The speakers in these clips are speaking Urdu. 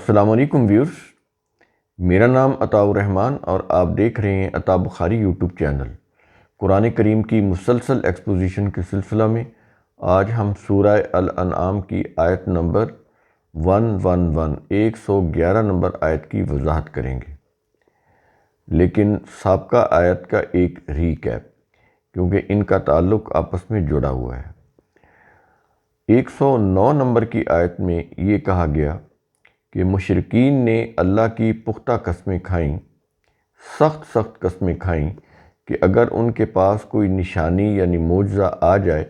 السلام علیکم ویورز، میرا نام عطاء الرحمن اور آپ دیکھ رہے ہیں عطاء بخاری یوٹیوب چینل۔ قرآن کریم کی مسلسل ایکسپوزیشن کے سلسلہ میں آج ہم سورہ الانعام کی آیت نمبر 111 نمبر آیت کی وضاحت کریں گے، لیکن سابقہ آیت کا ایک ریکیپ، کیونکہ ان کا تعلق آپس میں جڑا ہوا ہے۔ 109 نمبر کی آیت میں یہ کہا گیا کہ مشرکین نے اللہ کی پختہ قسمیں کھائیں، سخت قسمیں کھائیں کہ اگر ان کے پاس کوئی نشانی یعنی معجزہ آ جائے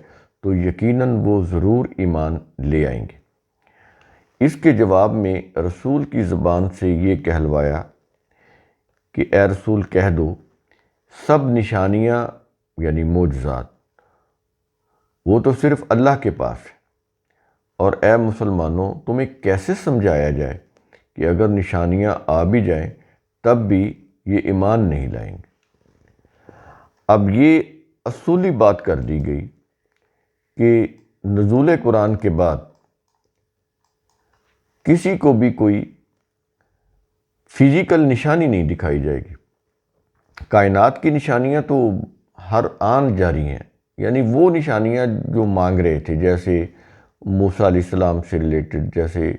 تو یقیناً وہ ضرور ایمان لے آئیں گے۔ اس کے جواب میں رسول کی زبان سے یہ کہلوایا کہ اے رسول کہہ دو، سب نشانیاں یعنی معجزات وہ تو صرف اللہ کے پاس ہے، اور اے مسلمانوں تمہیں کیسے سمجھایا جائے کہ اگر نشانیاں آ بھی جائیں تب بھی یہ ایمان نہیں لائیں گے۔ اب یہ اصولی بات کر دی گئی کہ نزول قرآن کے بعد کسی کو بھی کوئی فزیکل نشانی نہیں دکھائی جائے گی۔ کائنات کی نشانیاں تو ہر آن جاری ہیں، یعنی وہ نشانیاں جو مانگ رہے تھے، جیسے موسیٰ علیہ السلام سے ریلیٹڈ، جیسے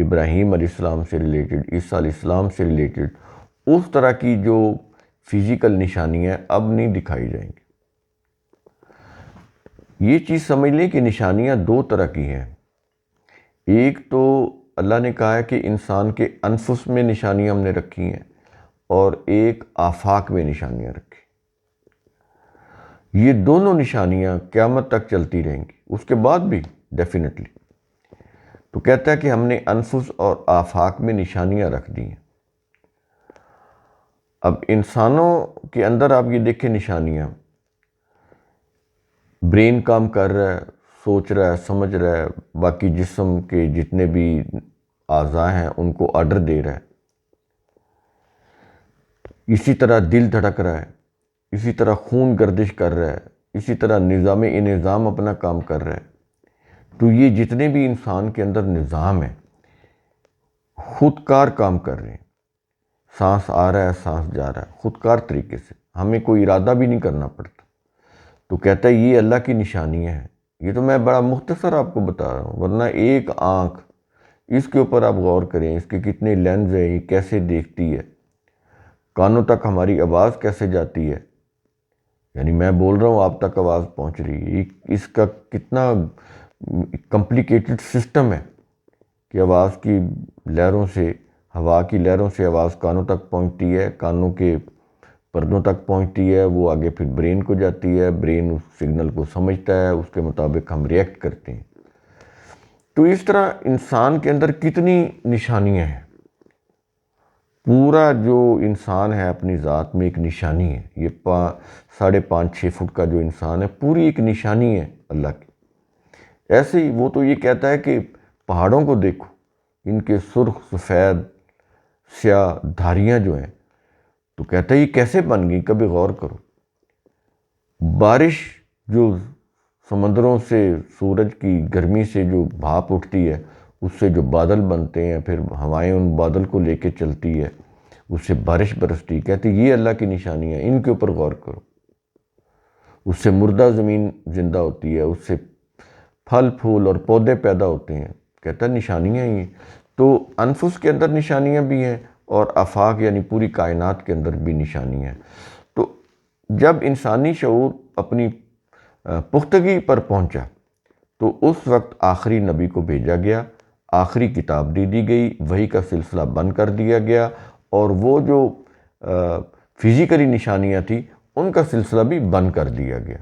ابراہیم علیہ السلام سے ریلیٹڈ، عیسیٰ علیہ السلام سے ریلیٹڈ، اس طرح کی جو فزیکل نشانیاں اب نہیں دکھائی جائیں گی۔ یہ چیز سمجھ لیں کہ نشانیاں دو طرح کی ہیں۔ ایک تو اللہ نے کہا ہے کہ انسان کے انفس میں نشانیاں ہم نے رکھی ہیں، اور ایک آفاق میں نشانیاں رکھی۔ یہ دونوں نشانیاں قیامت تک چلتی رہیں گی، اس کے بعد بھی ڈیفینیٹلی۔ تو کہتا ہے کہ ہم نے انفس اور آفاق میں نشانیاں رکھ دی ہیں۔ اب انسانوں کے اندر آپ یہ دیکھیں نشانیاں، برین کام کر رہا ہے، سوچ رہا ہے، سمجھ رہا ہے، باقی جسم کے جتنے بھی اعضاء ہیں ان کو آرڈر دے رہا ہے، اسی طرح دل دھڑک رہا ہے، اسی طرح خون گردش کر رہا ہے، اسی طرح نظام انظام اپنا کام کر رہا ہے۔ تو یہ جتنے بھی انسان کے اندر نظام ہے خود کار کام کر رہے ہیں، سانس آ رہا ہے، سانس جا رہا ہے، خود کار طریقے سے، ہمیں کوئی ارادہ بھی نہیں کرنا پڑتا۔ تو کہتا ہے یہ اللہ کی نشانیاں ہیں۔ یہ تو میں بڑا مختصر آپ کو بتا رہا ہوں، ورنہ ایک آنکھ، اس کے اوپر آپ غور کریں، اس کے کتنے لینز ہیں، یہ کیسے دیکھتی ہے، کانوں تک ہماری آواز کیسے جاتی ہے، یعنی میں بول رہا ہوں آپ تک آواز پہنچ رہی ہے، اس کا کتنا کمپلیکیٹڈ سسٹم ہے کہ آواز کی لہروں سے، ہوا کی لہروں سے آواز کانوں تک پہنچتی ہے، کانوں کے پردوں تک پہنچتی ہے، وہ آگے پھر برین کو جاتی ہے، برین اس سگنل کو سمجھتا ہے، اس کے مطابق ہم ریئیکٹ کرتے ہیں۔ تو اس طرح انسان کے اندر کتنی نشانیاں ہیں، پورا جو انسان ہے اپنی ذات میں ایک نشانی ہے۔ یہ 5.5-6 فٹ کا جو انسان ہے پوری ایک نشانی ہے اللہ کی۔ ایسے ہی وہ تو یہ کہتا ہے کہ پہاڑوں کو دیکھو، ان کے سرخ سفید سیاہ دھاریاں جو ہیں، تو کہتا ہے یہ کیسے بن گئی، کبھی غور کرو۔ بارش جو سمندروں سے، سورج کی گرمی سے جو بھاپ اٹھتی ہے، اس سے جو بادل بنتے ہیں، پھر ہوائیں ان بادل کو لے کے چلتی ہے، اس سے بارش برستی ہے، کہتے ہیں یہ اللہ کی نشانی ہے، ان کے اوپر غور کرو۔ اس سے مردہ زمین زندہ ہوتی ہے، اس سے پھل پھول اور پودے پیدا ہوتے ہیں، کہتا ہے نشانیاں ہی ہیں۔ تو انفس کے اندر نشانیاں بھی ہیں، اور آفاق یعنی پوری کائنات کے اندر بھی نشانیاں ہیں۔ تو جب انسانی شعور اپنی پختگی پر پہنچا تو اس وقت آخری نبی کو بھیجا گیا، آخری کتاب دی گئی، وحی کا سلسلہ بند کر دیا گیا، اور وہ جو فزیکلی نشانیاں تھیں ان کا سلسلہ بھی بند کر دیا گیا۔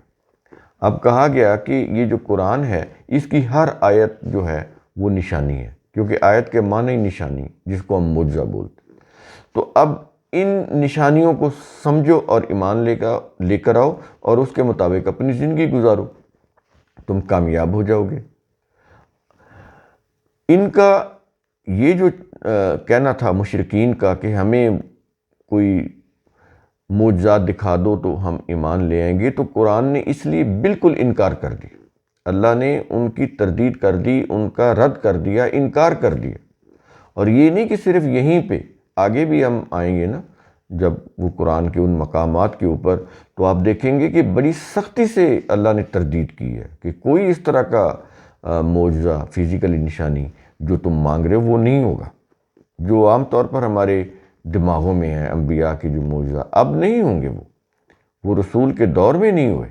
اب کہا گیا کہ یہ جو قرآن ہے اس کی ہر آیت جو ہے وہ نشانی ہے، کیونکہ آیت کے معنی نشانی، جس کو ہم معجزہ بولتے ہیں۔ تو اب ان نشانیوں کو سمجھو اور ایمان لے کر آؤ، اور اس کے مطابق اپنی زندگی گزارو، تم کامیاب ہو جاؤ گے۔ ان کا یہ جو کہنا تھا مشرکین کا کہ ہمیں کوئی معجزات دکھا دو تو ہم ایمان لے آئیں گے، تو قرآن نے اس لیے بالکل انکار کر دی۔ اللہ نے ان کی تردید کر دی، ان کا رد کر دیا، انکار کر دیا، اور یہ نہیں کہ صرف یہیں پہ، آگے بھی ہم آئیں گے نا جب وہ قرآن کے ان مقامات کے اوپر، تو آپ دیکھیں گے کہ بڑی سختی سے اللہ نے تردید کی ہے کہ کوئی اس طرح کا معجزہ، فزیکلی نشانی جو تم مانگ رہے ہو وہ نہیں ہوگا، جو عام طور پر ہمارے دماغوں میں ہے انبیاء کے جو معجزہ، اب نہیں ہوں گے وہ رسول کے دور میں نہیں ہوئے،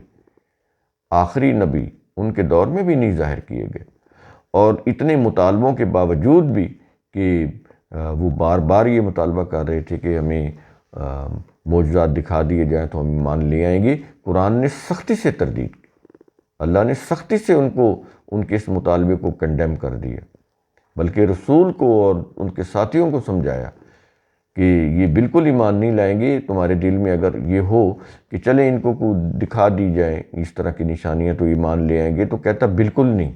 آخری نبی ان کے دور میں بھی نہیں ظاہر کیے گئے، اور اتنے مطالبوں کے باوجود بھی کہ وہ بار بار یہ مطالبہ کر رہے تھے کہ ہمیں معجزات دکھا دیے جائیں تو ہم ایمان لے آئیں گے، قرآن نے سختی سے تردید کی، اللہ نے سختی سے ان کے اس مطالبے کو کنڈیم کر دیا، بلکہ رسول کو اور ان کے ساتھیوں کو سمجھایا کہ یہ بالکل ایمان نہیں لائیں گے، تمہارے دل میں اگر یہ ہو کہ چلیں ان کو دکھا دی جائیں اس طرح کی نشانیاں تو ایمان لے آئیں گے، تو کہتا بالکل نہیں،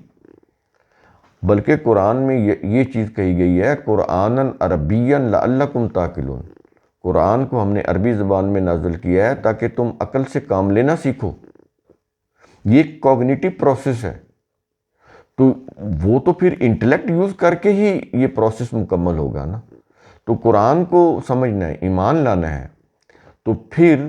بلکہ قرآن میں یہ چیز کہی گئی ہے قرآناً عربیاً لعلکم تعقلون، قرآن کو ہم نے عربی زبان میں نازل کیا ہے تاکہ تم عقل سے کام لینا سیکھو، یہ ایک کوگنیٹو پروسیس ہے، تو وہ تو پھر انٹلیکٹ یوز کر کے ہی یہ پروسیس مکمل ہوگا نا، تو قرآن کو سمجھنا ہے، ایمان لانا ہے، تو پھر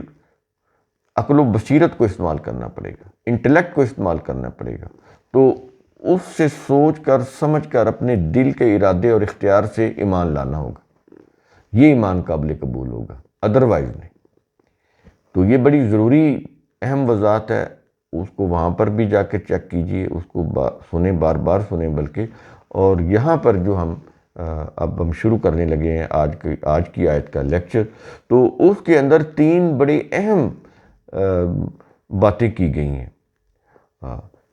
عقل و بصیرت کو استعمال کرنا پڑے گا، انٹلیکٹ کو استعمال کرنا پڑے گا، تو اس سے سوچ کر سمجھ کر اپنے دل کے ارادے اور اختیار سے ایمان لانا ہوگا، یہ ایمان قابل قبول ہوگا، ادروائز نہیں۔ تو یہ بڑی ضروری اہم وضاحت ہے، اس کو وہاں پر بھی جا کے چیک کیجئے، اس کو سنیں، بار بار سنیں بلکہ، اور یہاں پر جو اب ہم شروع کرنے لگے ہیں آج کی آیت کا لیکچر، تو اس کے اندر 3 بڑے اہم باتیں کی گئی ہیں،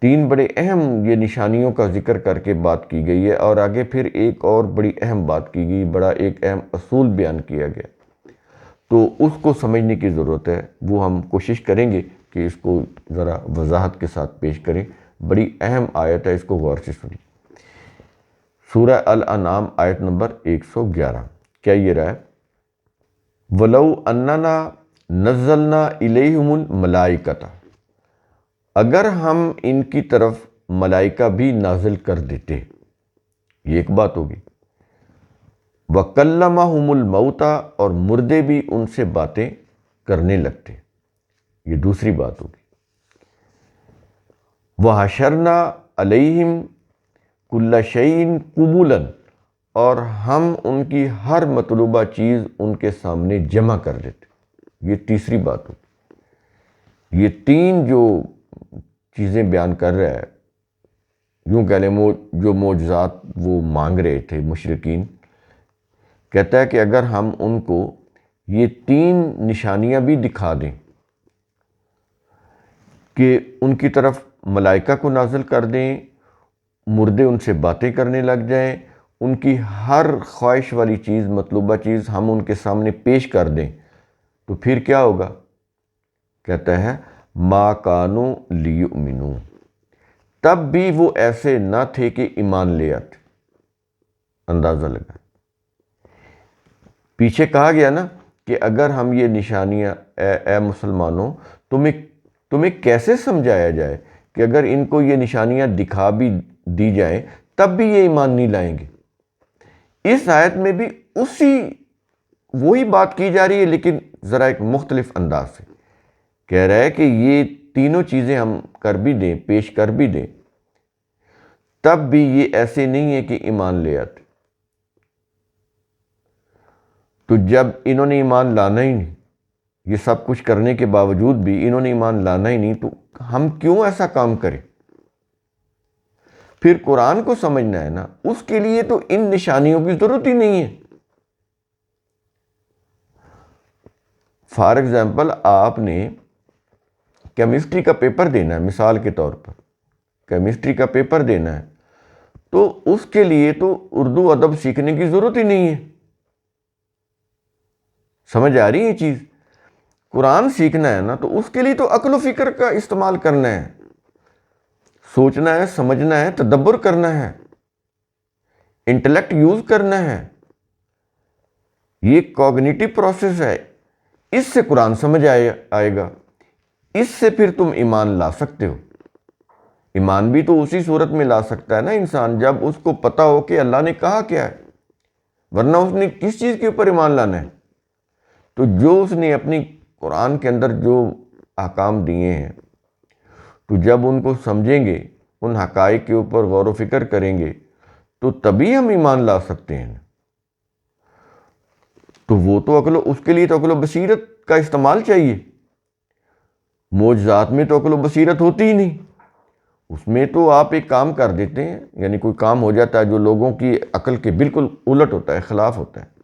3 بڑے اہم یہ نشانیوں کا ذکر کر کے بات کی گئی ہے، اور آگے پھر ایک اور بڑی اہم بات کی گئی، بڑا ایک اہم اصول بیان کیا گیا، تو اس کو سمجھنے کی ضرورت ہے، وہ ہم کوشش کریں گے کہ اس کو ذرا وضاحت کے ساتھ پیش کریں، بڑی اہم آیت ہے، اس کو غور سے سنیں۔ سورہ الانعام آیت نمبر 111، کیا یہ رہا ہے؟ وَلَوْ أَنَّنَا نَزَّلْنَا إِلَيْهِمُ الْمَلَائِكَةَ، اگر ہم ان کی طرف ملائکہ بھی نازل کر دیتے، یہ ایک بات ہوگی، وَكَلَّمَهُمُ الْمَوْتَى، اور مردے بھی ان سے باتیں کرنے لگتے، یہ دوسری بات ہوگی، وَحَشَرْنَا عَلَيْهِمْ كُلَّ شَيْءٍ قُبُولًا، اور ہم ان کی ہر مطلوبہ چیز ان کے سامنے جمع کر دیتے، یہ تیسری بات ہوگی۔ یہ 3 جو چیزیں بیان کر رہا ہے، یوں کہہ لیں جو معجزات وہ مانگ رہے تھے مشرکین، کہتا ہے کہ اگر ہم ان کو یہ 3 نشانیاں بھی دکھا دیں کہ ان کی طرف ملائکہ کو نازل کر دیں، مردے ان سے باتیں کرنے لگ جائیں، ان کی ہر خواہش والی چیز، مطلوبہ چیز ہم ان کے سامنے پیش کر دیں، تو پھر کیا ہوگا؟ کہتا ہے ما کانوا لیؤمنوا، تب بھی وہ ایسے نہ تھے کہ ایمان لے آتے۔ اندازہ لگا، پیچھے کہا گیا نا کہ اگر ہم یہ نشانیاں اے مسلمانوں تمہیں کیسے سمجھایا جائے کہ اگر ان کو یہ نشانیاں دکھا بھی دی جائیں تب بھی یہ ایمان نہیں لائیں گے۔ اس آیت میں بھی وہی بات کی جا رہی ہے، لیکن ذرا ایک مختلف انداز سے کہہ رہا ہے کہ یہ تینوں چیزیں ہم کر بھی دیں، پیش کر بھی دیں، تب بھی یہ ایسے نہیں ہے کہ ایمان لے آتے۔ تو جب انہوں نے ایمان لانا ہی نہیں، یہ سب کچھ کرنے کے باوجود بھی انہوں نے ایمان لانا ہی نہیں، تو ہم کیوں ایسا کام کریں؟ پھر قرآن کو سمجھنا ہے نا، اس کے لیے تو ان نشانیوں کی ضرورت ہی نہیں ہے۔ فار ایگزامپل، آپ نے کیمسٹری کا پیپر دینا ہے، مثال کے طور پر کیمسٹری کا پیپر دینا ہے، تو اس کے لیے تو اردو ادب سیکھنے کی ضرورت ہی نہیں ہے۔ سمجھ آ رہی ہے یہ چیز؟ قرآن سیکھنا ہے نا، تو اس کے لیے تو عقل و فکر کا استعمال کرنا ہے، سوچنا ہے، سمجھنا ہے، تدبر کرنا ہے، انٹلیکٹ یوز کرنا ہے، یہ کوگنیٹو پروسیس ہے، اس سے قرآن سمجھ آئے گا، اس سے پھر تم ایمان لا سکتے ہو۔ ایمان بھی تو اسی صورت میں لا سکتا ہے نا انسان، جب اس کو پتہ ہو کہ اللہ نے کہا کیا ہے، ورنہ اس نے کس چیز کے اوپر ایمان لانا ہے؟ تو جو اس نے اپنی قرآن کے اندر جو احکام دیے ہیں، تو جب ان کو سمجھیں گے، ان حقائق کے اوپر غور و فکر کریں گے، تو تبھی ہم ایمان لا سکتے ہیں۔ تو وہ تو اس کے لیے تو عقل و بصیرت کا استعمال چاہیے۔ معجزات میں تو عقل و بصیرت ہوتی ہی نہیں، اس میں تو آپ ایک کام کر دیتے ہیں، یعنی کوئی کام ہو جاتا ہے جو لوگوں کی عقل کے بالکل الٹ ہوتا ہے، خلاف ہوتا ہے۔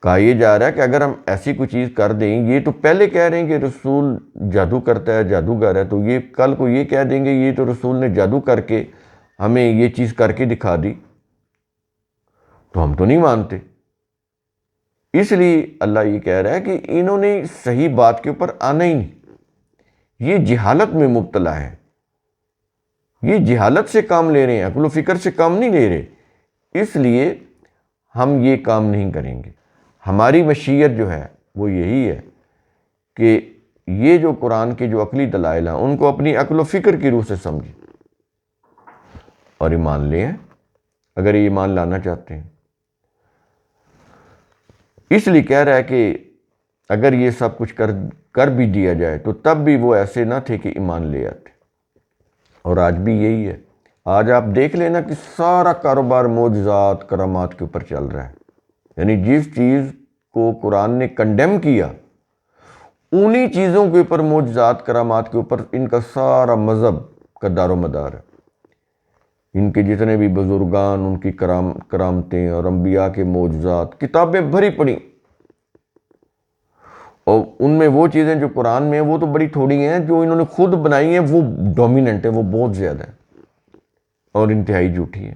کہا یہ جا رہا ہے کہ اگر ہم ایسی کوئی چیز کر دیں، یہ تو پہلے کہہ رہے ہیں کہ رسول جادو کرتا ہے، جادوگر ہے، تو یہ کل کو یہ کہہ دیں گے یہ تو رسول نے جادو کر کے ہمیں یہ چیز کر کے دکھا دی، تو ہم تو نہیں مانتے۔ اس لیے اللہ یہ کہہ رہا ہے کہ انہوں نے صحیح بات کے اوپر آنا ہی نہیں، یہ جہالت میں مبتلا ہے، یہ جہالت سے کام لے رہے ہیں، عقل و فکر سے کام نہیں لے رہے، اس لیے ہم یہ کام نہیں کریں گے۔ ہماری مشیت جو ہے وہ یہی ہے کہ یہ جو قرآن کے جو عقلی دلائل ہیں ان کو اپنی عقل و فکر کی روح سے سمجھیں اور ایمان لیں، اگر یہ ایمان لانا چاہتے ہیں۔ اس لیے کہہ رہا ہے کہ اگر یہ سب کچھ کر بھی دیا جائے تو تب بھی وہ ایسے نہ تھے کہ ایمان لے آتے، اور آج بھی یہی ہے۔ آج آپ دیکھ لینا کہ سارا کاروبار معجزات کرامات کے اوپر چل رہا ہے، یعنی جس چیز کو قرآن نے کنڈیم کیا انہی چیزوں کے اوپر، معجزات کرامات کے اوپر ان کا سارا مذہب کا دار و مدار ہے۔ ان کے جتنے بھی بزرگان، ان کی کرامتیں اور انبیاء کے معجزات، کتابیں بھری پڑی، اور ان میں وہ چیزیں جو قرآن میں ہیں وہ تو بڑی تھوڑی ہیں، جو انہوں نے خود بنائی ہیں وہ ڈومیننٹ ہیں، وہ بہت زیادہ ہیں اور انتہائی جھوٹی ہیں۔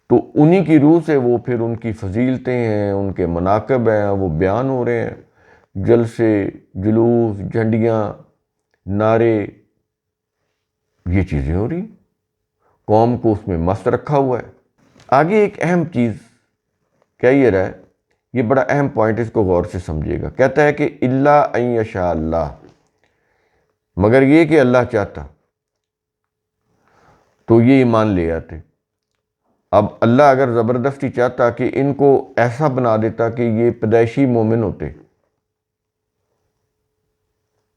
تو انہی کی روح سے وہ پھر ان کی فضیلتیں ہیں، ان کے مناقب ہیں، وہ بیان ہو رہے ہیں، جلسے، جلوس، جھنڈیاں، نعرے، یہ چیزیں ہو رہی ہیں، قوم کو اس میں مست رکھا ہوا ہے۔ آگے ایک اہم چیز کہہ یہ رہا ہے، یہ بڑا اہم پوائنٹ، اس کو غور سے سمجھیے گا۔ کہتا ہے کہ الا ان یشاء اللہ، مگر یہ کہ اللہ چاہتا تو یہ ایمان لے آتے۔ اب اللہ اگر زبردستی چاہتا کہ ان کو ایسا بنا دیتا کہ یہ پیدائشی مومن ہوتے،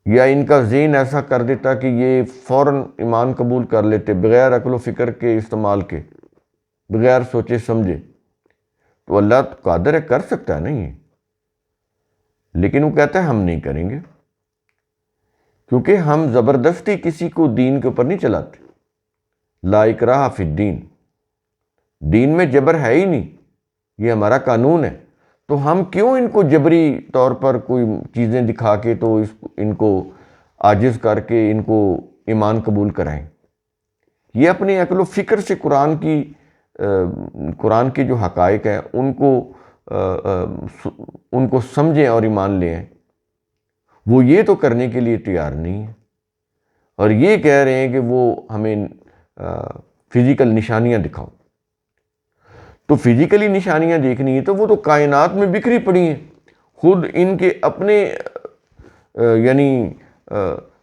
یا ان کا ذہن ایسا کر دیتا کہ یہ فوراً ایمان قبول کر لیتے بغیر عقل و فکر کے استعمال کے، بغیر سوچے سمجھے، تو اللہ تو قادر ہے، کر سکتا ہے نا یہ، لیکن وہ کہتا ہے ہم نہیں کریں گے، کیونکہ ہم زبردستی کسی کو دین کے اوپر نہیں چلاتے۔ لا اکراہ فی الدین، دین میں جبر ہے ہی نہیں، یہ ہمارا قانون ہے، تو ہم کیوں ان کو جبری طور پر کوئی چیزیں دکھا کے تو ان کو عاجز کر کے ان کو ایمان قبول کرائیں۔ یہ اپنی عقل و فکر سے قرآن کے جو حقائق ہیں ان کو سمجھیں اور ایمان لیں، وہ یہ تو کرنے کے لیے تیار نہیں ہے، اور یہ کہہ رہے ہیں کہ وہ ہمیں فزیکل نشانیاں دکھاؤ۔ تو فزیکلی نشانیاں دیکھنی ہے تو وہ تو کائنات میں بکھری پڑی ہیں، خود ان کے اپنے یعنی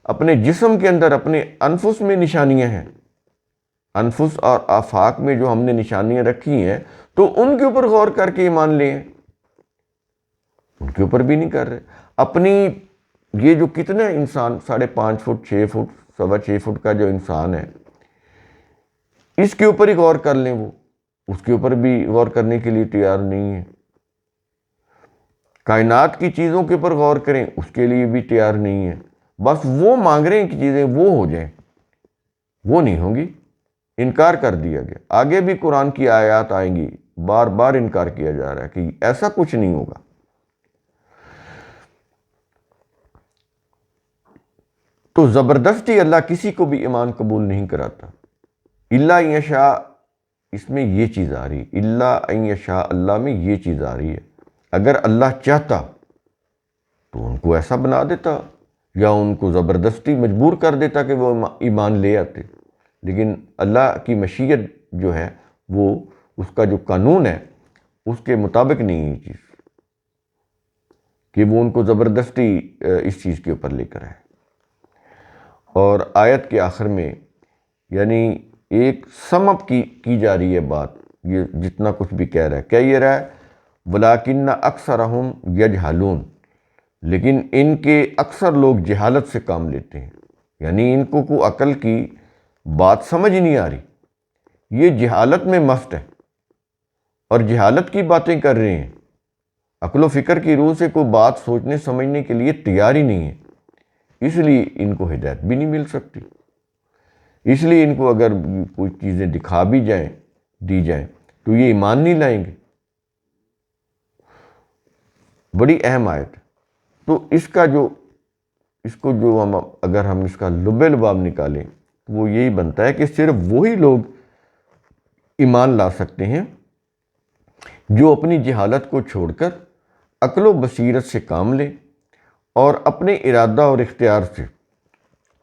اپنے جسم کے اندر، اپنے انفس میں نشانیاں ہیں، انفس اور آفاق میں جو ہم نے نشانیاں رکھی ہیں، تو ان کے اوپر غور کر کے ایمان لیں، ان کے اوپر بھی نہیں کر رہے۔ اپنی یہ جو کتنا انسان 5.5 فٹ، 6 فٹ، 6.25 فٹ کا جو انسان ہے، اس کے اوپر ہی غور کر لیں، وہ اس کے اوپر بھی غور کرنے کے لیے تیار نہیں ہے۔ کائنات کی چیزوں کے اوپر غور کریں، اس کے لیے بھی تیار نہیں ہے، بس وہ مانگ رہے ہیں کہ چیزیں وہ ہو جائیں، وہ نہیں ہوں گی، انکار کر دیا گیا۔ آگے بھی قرآن کی آیات آئیں گی، بار بار انکار کیا جا رہا ہے کہ ایسا کچھ نہیں ہوگا۔ تو زبردستی اللہ کسی کو بھی ایمان قبول نہیں کراتا۔ الا ان یشاء، اس میں یہ چیز آ رہی ہے، الا ان یشاء اللہ میں یہ چیز آ رہی ہے، اگر اللہ چاہتا تو ان کو ایسا بنا دیتا، یا ان کو زبردستی مجبور کر دیتا کہ وہ ایمان لے آتے، لیکن اللہ کی مشیت جو ہے، وہ اس کا جو قانون ہے اس کے مطابق نہیں ہے یہ چیز، کہ وہ ان کو زبردستی اس چیز کے اوپر لے کر آئے۔ اور آیت کے آخر میں یعنی ایک سم اپ کی جا رہی ہے بات. یہ جتنا کچھ بھی کہہ رہا ہے، کہہ یہ رہا ہے وَلَٰكِنَّ أَكْثَرَهُمْ يَجْهَلُونَ، لیکن ان کے اکثر لوگ جہالت سے کام لیتے ہیں. یعنی ان کو کوئی عقل کی بات سمجھ نہیں آ رہی، یہ جہالت میں مست ہے اور جہالت کی باتیں کر رہے ہیں. عقل و فکر کی روح سے کوئی بات سوچنے سمجھنے کے لیے تیار ہی نہیں ہے. اس لیے ان کو ہدایت بھی نہیں مل سکتی. اس لیے ان کو اگر کوئی چیزیں دکھا بھی جائیں، دی جائیں، تو یہ ایمان نہیں لائیں گے. بڑی اہم آیت. تو اس کو جو اگر ہم اس کا لب لباب نکالیں تو وہ یہی بنتا ہے کہ صرف وہی لوگ ایمان لا سکتے ہیں جو اپنی جہالت کو چھوڑ کر عقل و بصیرت سے کام لیں اور اپنے ارادہ اور اختیار سے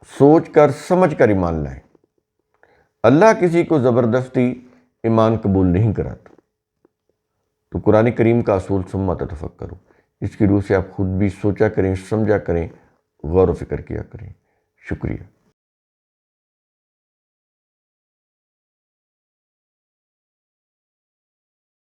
سوچ کر سمجھ کر ایمان لائیں. اللہ کسی کو زبردستی ایمان قبول نہیں کراتا. تو قرآن کریم کا اصول ثم تفکروا، اس کی روح سے آپ خود بھی سوچا کریں، سمجھا کریں، غور و فکر کیا کریں. شکریہ.